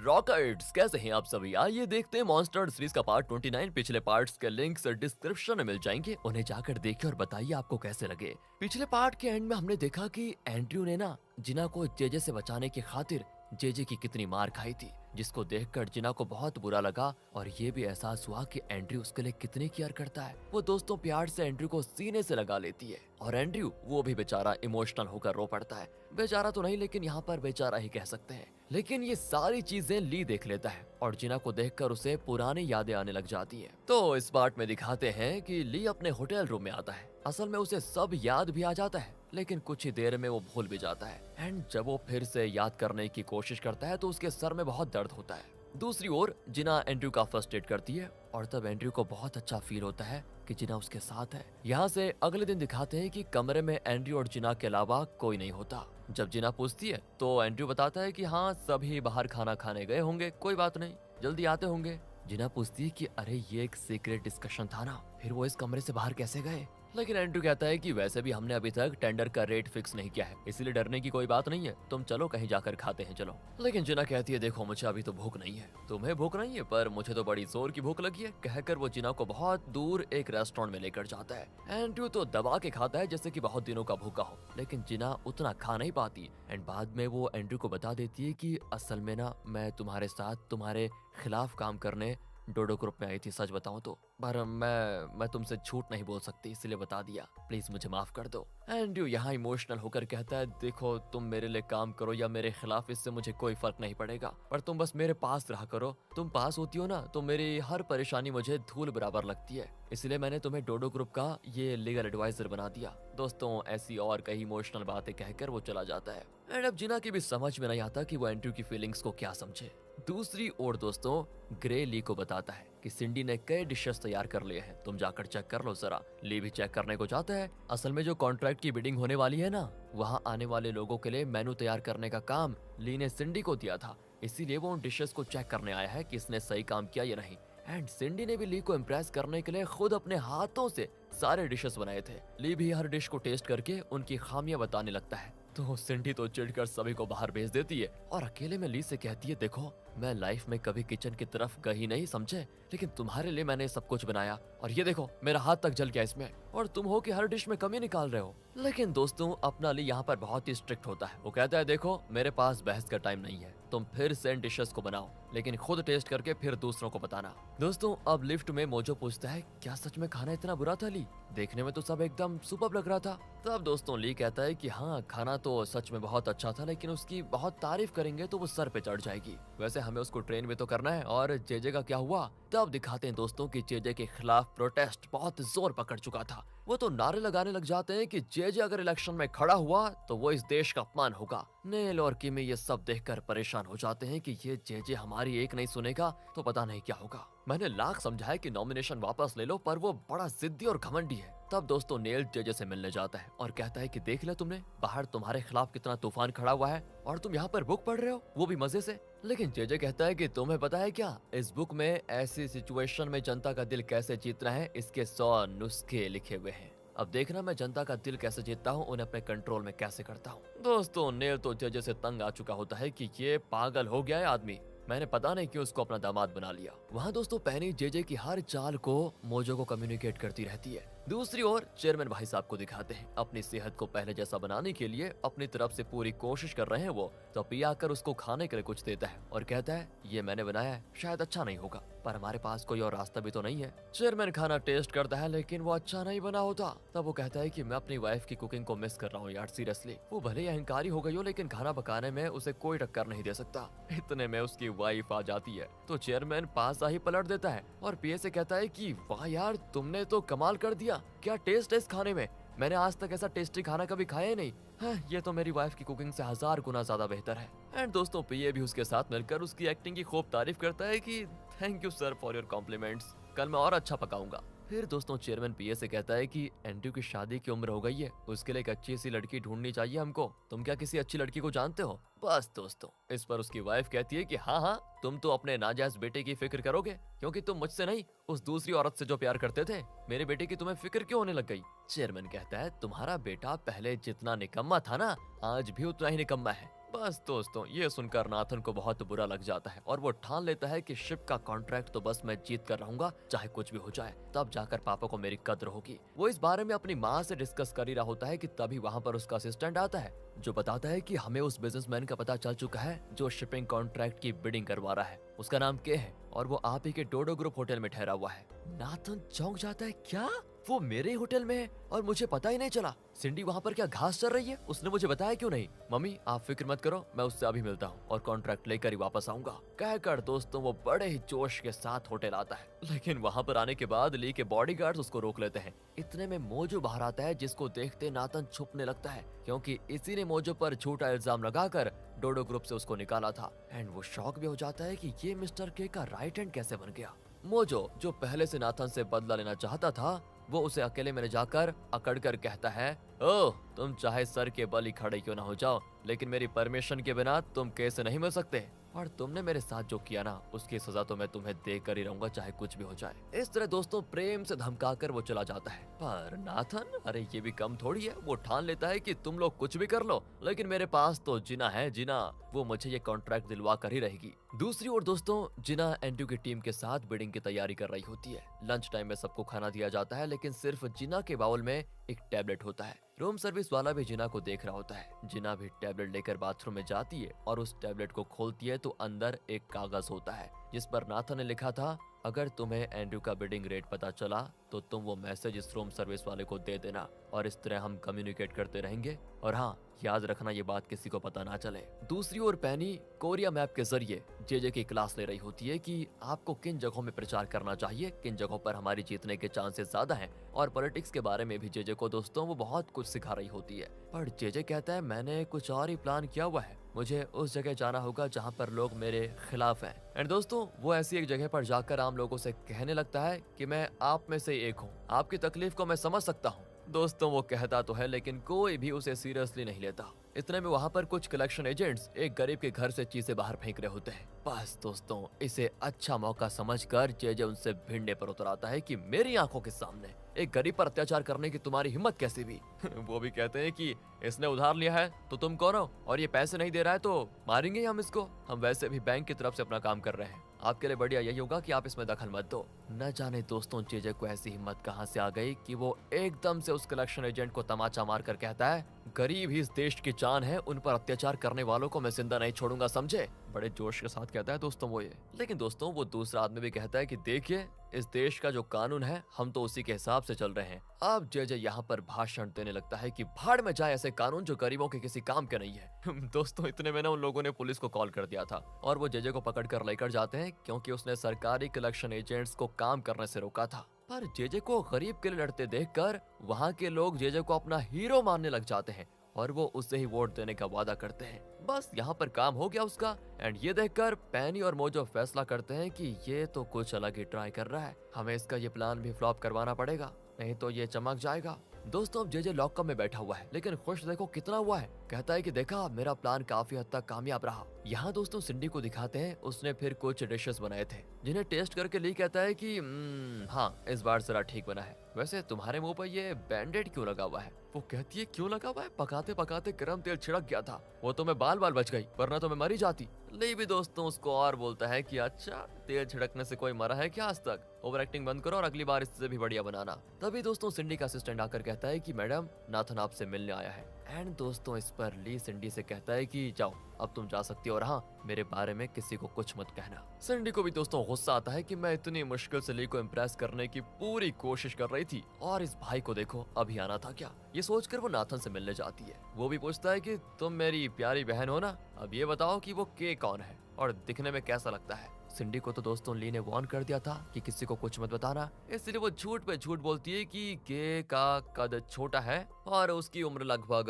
Rockets, कैसे हैं आप सभी? आइए देखते हैं मॉन्स्टर सीरीज का पार्ट 29। पिछले पार्ट्स के लिंक्स डिस्क्रिप्शन में मिल जाएंगे, उन्हें जाकर देखिए और बताइए आपको कैसे लगे। पिछले पार्ट के एंड में हमने देखा कि एंड्रयू ने ना जिना को जेजे से बचाने की खातिर जेजे की कितनी मार खाई थी, जिसको देखकर जिना को बहुत बुरा लगा और ये भी एहसास हुआ कि एंड्रयू उसके लिए कितनी केयर करता है। वो दोस्तों प्यार से एंड्रयू को सीने से लगा लेती है और एंड्रयू वो भी बेचारा इमोशनल होकर रो पड़ता है। बेचारा तो नहीं, लेकिन यहाँ पर बेचारा ही कह सकते हैं। लेकिन ये सारी चीजें ली देख लेता है और जिना को देखकर उसे पुरानी यादें आने लग जाती हैं। तो इस पार्ट में दिखाते हैं कि ली अपने होटल रूम में आता है। असल में उसे सब याद भी आ जाता है, लेकिन कुछ ही देर में वो भूल भी जाता है। एंड जब वो फिर से याद करने की कोशिश करता है तो उसके सर में बहुत दर्द होता है। दूसरी ओर जिना एंड्रयू का फर्स्ट एड करती है और तब एंड्रयू को बहुत अच्छा फील होता है कि जिना उसके साथ है। यहाँ से अगले दिन दिखाते हैं कि कमरे में एंड्रयू और जिना के अलावा कोई नहीं होता। जब जिना पूछती है तो एंड्रयू बताता है कि हाँ, सभी बाहर खाना खाने गए होंगे, कोई बात नहीं, जल्दी आते होंगे। जिना पूछती है कि अरे ये एक सीक्रेट डिस्कशन था ना, फिर वो इस कमरे से बाहर कैसे गए? लेकिन एंड्रयू कहता है कि वैसे भी हमने अभी तक टेंडर का रेट फिक्स नहीं किया है, इसीलिए डरने की कोई बात नहीं है, तुम चलो कहीं जाकर खाते हैं, चलो। लेकिन जिना कहती है देखो मुझे अभी तो भूख नहीं है। तुम्हें भूख नहीं है, पर मुझे तो बड़ी जोर की भूख लगी है, कहकर वो जिना को बहुत दूर एक रेस्टोरेंट में लेकर जाता है। एंड्रयू तो दबा के खाता है जैसे कि बहुत दिनों का भूखा हो, लेकिन जिना उतना खा नहीं पाती। एंड बाद में वो एंड्रयू को बता देती है कि असल में ना मैं तुम्हारे साथ तुम्हारे खिलाफ काम करने डोडो ग्रुप में आई थी, सच बताऊं तो, पर मैं तुमसे झूठ नहीं बोल सकती, इसलिए बता दिया, प्लीज मुझे माफ कर दो। एंड्रयू यहाँ इमोशनल होकर कहता है देखो तुम मेरे लिए काम करो या मेरे खिलाफ, इससे मुझे कोई फर्क नहीं पड़ेगा, पर तुम बस मेरे पास रहा करो। तुम पास होती हो ना तो मेरी हर परेशानी मुझे धूल बराबर लगती है, इसलिए मैंने तुम्हें डोडो ग्रुप का ये लीगल एडवाइजर बना दिया। दोस्तों ऐसी और कई इमोशनल बातें कहकर वो चला जाता है। एंड अब जिना की भी समझ में नहीं आता कि वो एंड्रयू की फीलिंग्स को क्या समझे। दूसरी ओर दोस्तों ग्रे ली को बताता है कि सिंडी ने कई डिशेस तैयार कर लिए हैं, तुम जाकर चेक कर लो जरा। ली भी चेक करने को जाता है। असल में जो कॉन्ट्रैक्ट की बिडिंग होने वाली है ना, वहाँ आने वाले लोगों के लिए मेनू तैयार करने का काम ली ने सिंडी को दिया था, इसीलिए वो उन डिशेस को चेक करने आया है कि इसने सही काम किया या नहीं। एंड सिंडी ने भी ली को इम्प्रेस करने के लिए खुद अपने हाथों से सारे डिशेस बनाए थे। ली भी हर डिश को टेस्ट करके उनकी खामियां बताने लगता है, तो सिंडी तो चिढ़कर सभी को बाहर भेज देती है और अकेले में ली से कहती है देखो मैं लाइफ में कभी किचन की तरफ गई नहीं समझे, लेकिन तुम्हारे लिए मैंने सब कुछ बनाया और ये देखो मेरा हाथ तक जल गया इसमें, और तुम हो कि हर डिश में कमी निकाल रहे हो। लेकिन दोस्तों अपना ली यहाँ पर बहुत ही स्ट्रिक्ट होता है। वो कहता है देखो मेरे पास बहस का टाइम नहीं है, तुम फिर से इन डिशेस को बनाओ, लेकिन खुद टेस्ट करके फिर दूसरों को बताना। दोस्तों अब लिफ्ट में मोजो पूछता है क्या सच में खाना इतना बुरा था ली? देखने में तो सब एकदम सुपर्ब लग रहा था। तब दोस्तों ली कहता है कि हाँ खाना तो सच में बहुत अच्छा था, लेकिन उसकी बहुत तारीफ करेंगे तो वो सर पे चढ़ जाएगी, वैसे हमें उसको ट्रेन भी तो करना है। और जेजे का क्या हुआ? तब दिखाते हैं दोस्तों कि जेजे के खिलाफ प्रोटेस्ट बहुत जोर पकड़ चुका था। वो तो नारे लगाने लग जाते हैं कि जेजे अगर इलेक्शन में खड़ा हुआ तो वो इस देश का अपमान होगा। नेल और किमी ये सब देखकर परेशान हो जाते हैं कि ये जेजे हमारी एक नहीं सुनेगा तो पता नहीं क्या होगा। मैंने लाख समझाया कि नॉमिनेशन वापस ले लो, पर वो बड़ा जिद्दी और घमंडी है। तब दोस्तों नेल जेजे से मिलने जाता है और कहता है कि देख लिया तुमने, बाहर तुम्हारे खिलाफ कितना तूफान खड़ा हुआ है और तुम यहाँ पर बुक पढ़ रहे हो, वो भी मजे से। लेकिन जेजे कहता है कि तुम्हें पता है क्या, इस बुक में ऐसी सिचुएशन में जनता का दिल कैसे जीतना है इसके 100 नुस्खे लिखे हुए हैं। अब देखना मैं जनता का दिल कैसे जीतता हूँ, उन्हें अपने कंट्रोल में कैसे करता हूँ। दोस्तों नेल तो जेजे से तंग आ चुका होता है कि ये पागल हो गया है आदमी, मैंने पता नहीं क्यों उसको अपना दामाद बना लिया। वहाँ दोस्तों पैनी जेजे की हर चाल को मोजो को कम्युनिकेट करती रहती है। दूसरी ओर चेयरमैन भाई साहब को दिखाते हैं अपनी सेहत को पहले जैसा बनाने के लिए अपनी तरफ से पूरी कोशिश कर रहे हैं वो। तो पिया कर उसको खाने के लिए कुछ देता है और कहता है ये मैंने बनाया है, शायद अच्छा नहीं होगा, पर हमारे पास कोई और रास्ता भी तो नहीं है। चेयरमैन खाना टेस्ट करता है लेकिन वो अच्छा नहीं बना होता। तब वो कहता है कि मैं अपनी वाइफ की कुकिंग को मिस कर रहा हूँ यार, सीरियसली। वो भले ही अहंकारी हो गई हो, लेकिन खाना पकाने में उसे कोई टक्कर नहीं दे सकता। इतने में उसकी वाइफ आ जाती है तो चेयरमैन पास ही पलट देता है और पिए से कहता है कि वाह यार तुमने तो कमाल कर दिया, क्या टेस्ट है इस खाने में, मैंने आज तक ऐसा टेस्टी खाना कभी खाया ही नहीं। हाँ, ये तो मेरी वाइफ की कुकिंग से 1000 गुना ज्यादा बेहतर है। एंड दोस्तों पिए भी उसके साथ मिलकर उसकी एक्टिंग की खूब तारीफ करता है कि thank you sir for your compliments, कल मैं और अच्छा पकाऊंगा। फिर दोस्तों चेयरमैन पीए से कहता है कि एंड्रयू की शादी की उम्र हो गई है, उसके लिए एक अच्छी सी लड़की ढूंढनी चाहिए हमको, तुम क्या किसी अच्छी लड़की को जानते हो? बस दोस्तों इस पर उसकी वाइफ कहती है कि हाँ हाँ तुम तो अपने नाजायज बेटे की फिक्र करोगे, क्योंकि तुम मुझसे नहीं उस दूसरी औरत से जो प्यार करते थे, मेरे बेटे की तुम्हें फिक्र क्यों होने लग गई? चेयरमैन कहता है तुम्हारा बेटा पहले जितना निकम्मा था ना, आज भी उतना ही निकम्मा है, बस दोस्तों ये सुनकर नाथन को बहुत बुरा लग जाता है और वो ठान लेता है कि शिप का कॉन्ट्रैक्ट तो बस मैं जीत कर रहूंगा, चाहे कुछ भी हो जाए, तब जाकर पापा को मेरी कद्र होगी। वो इस बारे में अपनी माँ से डिस्कस कर ही रहा होता है कि तभी वहाँ पर उसका असिस्टेंट आता है जो बताता है कि हमें उस बिजनेसमैन का पता चल चुका है जो शिपिंग कॉन्ट्रैक्ट की बिडिंग करवा रहा है। उसका नाम के है और वो आप ही के डोडो ग्रुप होटल में ठहरा हुआ है। नाथन चौंक जाता है, क्या वो मेरे होटल में है और मुझे पता ही नहीं चला? सिंडी वहाँ पर क्या घास चल रही है? उसने मुझे बताया क्यों नहीं? मम्मी आप फिक्र मत करो, मैं उससे अभी मिलता हूँ और कॉन्ट्रैक्ट लेकर ही वापस आऊंगा। कहकर दोस्तों वो बड़े ही जोश के साथ होटल आता है, लेकिन वहाँ पर आने के बाद ली के बॉडीगार्ड्स उसको रोक लेते हैं। इतने में मोजो बाहर आता है जिसको देखते नाथन छुपने लगता है क्योंकि इसी ने मोजो पर झूठा इल्जाम लगाकर डोडो ग्रुप से उसको निकाला था। एंड वो शॉक भी हो जाता है कि ये मिस्टर के का राइट हैंड कैसे बन गया। मोजो जो पहले से नाथन से बदला लेना चाहता था वो उसे अकेले में ले जाकर अकड़कर कहता है, ओह तुम चाहे सर के बल ही खड़े क्यों ना हो जाओ, लेकिन मेरी परमिशन के बिना तुम केस नहीं मिल सकते और तुमने मेरे साथ जो किया ना उसकी सजा तो मैं तुम्हें देकर ही रहूंगा चाहे कुछ भी हो जाए। इस तरह दोस्तों प्रेम से धमकाकर वो चला जाता है। पर नाथन अरे ये भी कम थोड़ी है, वो ठान लेता है कि तुम लोग कुछ भी कर लो लेकिन मेरे पास तो जिना है, जिना वो मुझे ये कॉन्ट्रैक्ट दिलवा कर ही रहेगी। दूसरी ओर दोस्तों जिना एंड्रू की टीम के साथ बिडिंग की तैयारी कर रही होती है। लंच टाइम में सबको खाना दिया जाता है लेकिन सिर्फ जिना के बाउल में एक टैबलेट होता है। रूम सर्विस वाला भी जिना को देख रहा होता है। जिना भी टैबलेट लेकर बाथरूम में जाती है और उस टैबलेट को खोलती है तो अंदर एक कागज होता है जिस पर नाथन ने लिखा था, अगर तुम्हें एंड्रू का बिडिंग रेट पता चला तो तुम वो मैसेज इस रूम सर्विस वाले को दे देना और इस तरह हम कम्युनिकेट करते रहेंगे और हाँ याद रखना ये बात किसी को पता ना चले। दूसरी ओर पैनी कोरिया मैप के जरिए जेजे की क्लास ले रही होती है कि आपको किन जगहों में प्रचार करना चाहिए, किन जगहों पर हमारी जीतने के चांसेस ज्यादा हैं और पॉलिटिक्स के बारे में भी जेजे को दोस्तों वो बहुत कुछ सिखा रही होती है। पर जेजे कहता है मैंने कुछ और ही प्लान किया हुआ है, मुझे उस जगह जाना होगा जहाँ पर लोग मेरे खिलाफ हैं। एंड दोस्तों वो ऐसी एक जगह पर जाकर आम लोगों से कहने लगता है कि मैं आप में से एक हूँ, आपकी तकलीफ को मैं समझ सकता हूँ। दोस्तों वो कहता तो है लेकिन कोई भी उसे सीरियसली नहीं लेता। इतने में वहाँ पर कुछ कलेक्शन एजेंट्स एक गरीब के घर से चीजें बाहर फेंक रहे होते हैं। बस दोस्तों इसे अच्छा मौका समझकर जेजे उनसे भिड़ने पर उतर आता है कि मेरी आंखों के सामने एक गरीब पर अत्याचार करने की तुम्हारी हिम्मत कैसे भी? वो भी कहते हैं कि इसने उधार लिया है तो तुम कौन हो और ये पैसे नहीं दे रहा है तो मारेंगे हम इसको, हम वैसे भी बैंक की तरफ से अपना काम कर रहे हैं, आपके लिए बढ़िया यही होगा कि आप इसमें दखल मत दो। न जाने दोस्तों जेजे को ऐसी हिम्मत कहां से आ गई कि वो एकदम से उस कलेक्शन एजेंट को तमाचा मार कर कहता है, गरीब ही इस देश की जान है, उन पर अत्याचार करने वालों को मैं जिंदा नहीं छोड़ूंगा, समझे? बड़े जोश के साथ कहता है दोस्तों वो ये। लेकिन दोस्तों वो दूसरा आदमी भी कहता है कि देखिए इस देश का जो कानून है हम तो उसी के हिसाब से चल रहे हैं। अब जेजे यहाँ पर भाषण देने लगता है कि भाड़ में जाए ऐसे कानून जो गरीबों के किसी काम के नहीं है। दोस्तों इतने में ना उन लोगों ने पुलिस को कॉल कर दिया था और वो जेजे को पकड़ कर लेकर जाते हैं क्योंकि उसने सरकारी कलेक्शन एजेंट्स को काम करने से रोका था। पर जेजे को गरीब के लिए लड़ते देखकर वहाँ के लोग जेजे को अपना हीरो मानने लग जाते हैं और वो उसे ही वोट देने का वादा करते हैं। बस यहाँ पर काम हो गया उसका। एंड ये देखकर पैनी और मोजो फैसला करते हैं कि ये तो कुछ अलग ही ट्राई कर रहा है, हमें इसका ये प्लान भी फ्लॉप करवाना पड़ेगा नहीं तो ये चमक जाएगा। दोस्तों अब जेजे लॉकअप में बैठा हुआ है लेकिन खुश देखो कितना हुआ है, कहता है कि देखा मेरा प्लान काफी हद तक कामयाब रहा। यहाँ दोस्तों सिंडी को दिखाते हैं उसने फिर कुछ डिशेस बनाए थे जिन्हें टेस्ट करके ली कहता है कि हाँ इस बार जरा ठीक बना है, वैसे तुम्हारे मुंह पर ये बैंडेड क्यों लगा हुआ है? वो कहती है क्यों लगा हुआ है, पकाते पकाते गरम तेल छिड़क गया था, वो तो मैं बाल बाल बच गई वरना तो मैं मरी जाती। ले भी दोस्तों उसको और बोलता है कि अच्छा तेल छिड़कने से कोई मरा है क्या आज तक, ओवर एक्टिंग बंद करो और अगली बार इससे भी बढ़िया बनाना। तभी दोस्तों सिंडी का असिस्टेंट आकर कहता है कि मैडम नाथन आपसे मिलने आया है। एंड दोस्तों इस पर ली सिंडी से कहता है कि जाओ अब तुम जा सकती हो और हाँ मेरे बारे में किसी को कुछ मत कहना। सिंडी को भी दोस्तों गुस्सा आता है कि मैं इतनी मुश्किल से ली को इम्प्रेस करने की पूरी कोशिश कर रही थी और इस भाई को देखो अभी आना था क्या। ये सोचकर वो नाथन से मिलने जाती है। वो भी पूछता है कि तुम मेरी प्यारी बहन हो ना, अब ये बताओ कि वो के कौन है और दिखने में कैसा लगता है। सिंडी को तो दोस्तों ली ने वार्न कर दिया था कि किसी को कुछ मत बताना, इसलिए वो झूठ पे झूठ बोलती है कि के का कद छोटा है और उसकी उम्र लगभग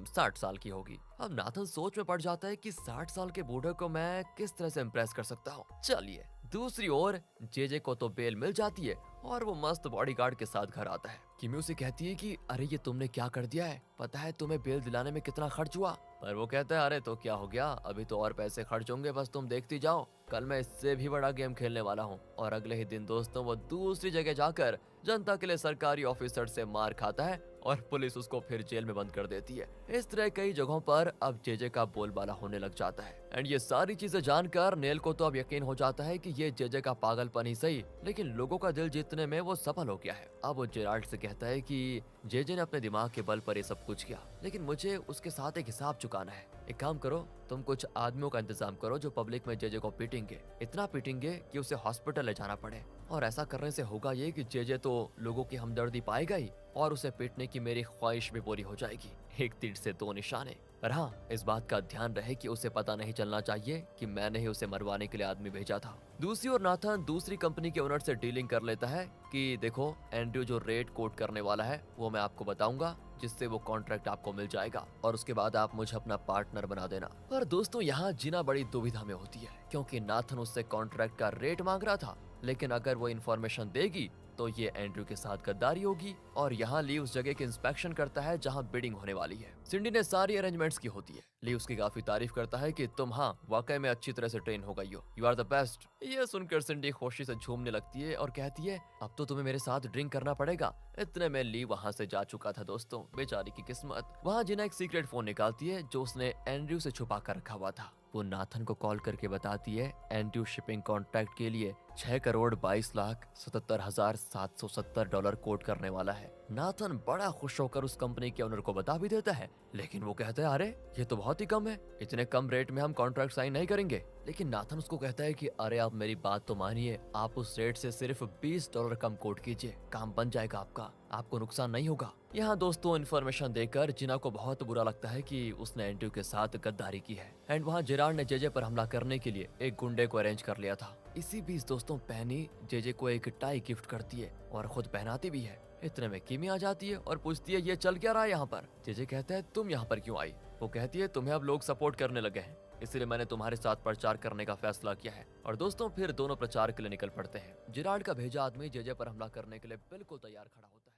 60 साल की होगी। अब नाथन सोच में पड़ जाता है कि 60 साल के बूढ़े को मैं किस तरह से इम्प्रेस कर सकता हूँ। चलिए दूसरी ओर जेजे को तो बेल मिल जाती है और वो मस्त बॉडीगार्ड के साथ घर आता है। किमी उसे कहती है कि अरे ये तुमने क्या कर दिया है, पता है तुम्हें बेल दिलाने में कितना खर्च हुआ? पर वो कहता है अरे तो क्या हो गया, अभी तो और पैसे खर्च होंगे, बस तुम देखती जाओ, कल मैं इससे भी बड़ा गेम खेलने वाला हूँ। और अगले ही दिन दोस्तों वो दूसरी जगह जाकर जनता के लिए सरकारी ऑफिसर से मार खाता है और पुलिस उसको फिर जेल में बंद कर देती है। इस तरह कई जगहों पर अब जेजे का बोलबाला होने लग जाता है। एंड ये सारी चीजें जानकर नेल को तो अब यकीन हो जाता है कि ये जेजे का पागलपन ही सही, लेकिन लोगों का दिल जीतने में वो सफल हो गया है। अब वो जेराल्ड से कहता है कि जेजे ने अपने दिमाग के बल पर ये सब कुछ किया, लेकिन मुझे उसके साथ एक हिसाब चुकाना है। एक काम करो, तुम कुछ आदमियों का इंतजाम करो जो पब्लिक में जेजे को पीटेंगे, इतना पीटेंगे कि उसे हॉस्पिटल ले जाना पड़े। और ऐसा करने से होगा ये कि जेजे तो लोगों की हमदर्दी पाएगा ही और उसे पीटने की मेरी ख्वाहिश भी पूरी हो जाएगी। एक तीर से दो निशाने। पर हाँ, इस बात का ध्यान रहे कि उसे पता नहीं चलना चाहिए कि मैंने ही उसे मरवाने के लिए आदमी भेजा था। दूसरी ओर नाथन दूसरी कंपनी के ओनर से डीलिंग कर लेता है कि देखो, एंड्रयू जो रेट कोट करने वाला है वो मैं आपको बताऊंगा, जिससे वो कॉन्ट्रैक्ट आपको मिल जाएगा और उसके बाद आप मुझे अपना पार्टनर बना देना। पर दोस्तों, यहाँ जिना बड़ी दुविधा में होती है, क्योंकि नाथन उससे कॉन्ट्रैक्ट का रेट मांग रहा था, लेकिन अगर वो इन्फॉर्मेशन देगी तो ये एंड्रयू के साथ गद्दारी होगी। और यहाँ ली उस जगह की इंस्पेक्शन करता है जहाँ बिडिंग होने वाली है। सिंडी ने सारी अरेंजमेंट्स की होती है। ली उसकी काफी तारीफ करता है कि तुम हाँ वाकई में अच्छी तरह से ट्रेन हो गई हो, यू आर द बेस्ट। ये सुनकर सिंडी खुशी से झूमने लगती है और कहती है अब तो तुम्हें मेरे साथ ड्रिंक करना पड़ेगा। इतने में ली वहाँ से जा चुका था। दोस्तों, बेचारी की किस्मत। वहाँ जिना एक सीक्रेट फोन निकालती है जो उसने एंड्रयू से छुपा कर रखा हुआ था। वो नाथन को कॉल करके बताती है एंड्रयू शिपिंग कॉन्ट्रैक्ट के लिए 6,22,77,770 डॉलर कोट करने वाला है। नाथन बड़ा खुश होकर उस कंपनी के ओनर को बता भी देता है, लेकिन वो कहता है अरे ये तो बहुत ही कम है, इतने कम रेट में हम कॉन्ट्रैक्ट साइन नहीं करेंगे। लेकिन नाथन उसको कहता है कि अरे आप मेरी बात तो मानिए, आप उस रेट से सिर्फ $20 कम कोट कीजिए, काम बन जाएगा आपका, आपको नुकसान नहीं होगा। यहाँ दोस्तों इन्फॉर्मेशन देकर जिना को बहुत बुरा लगता है कि उसने एंड्रयू के साथ गद्दारी की है। एंड वहाँ जेराल्ड ने जेजे पर हमला करने के लिए एक गुंडे को अरेंज कर लिया था। इसी बीच दोस्तों पैनी जेजे को एक टाई गिफ्ट करती है और खुद पहनाती भी है। इतने में किमी आ जाती है और पूछती है ये चल क्या रहा है यहाँ पर। जेजे कहता है तुम यहाँ पर क्यों आई? वो कहती है तुम्हें अब लोग सपोर्ट करने लगे हैं, इसलिए मैंने तुम्हारे साथ प्रचार करने का फैसला किया है। और दोस्तों फिर दोनों प्रचार के लिए निकल पड़ते हैं। जेराल्ड का भेजा आदमी जेजे पर हमला करने के लिए बिल्कुल तैयार खड़ा होता है।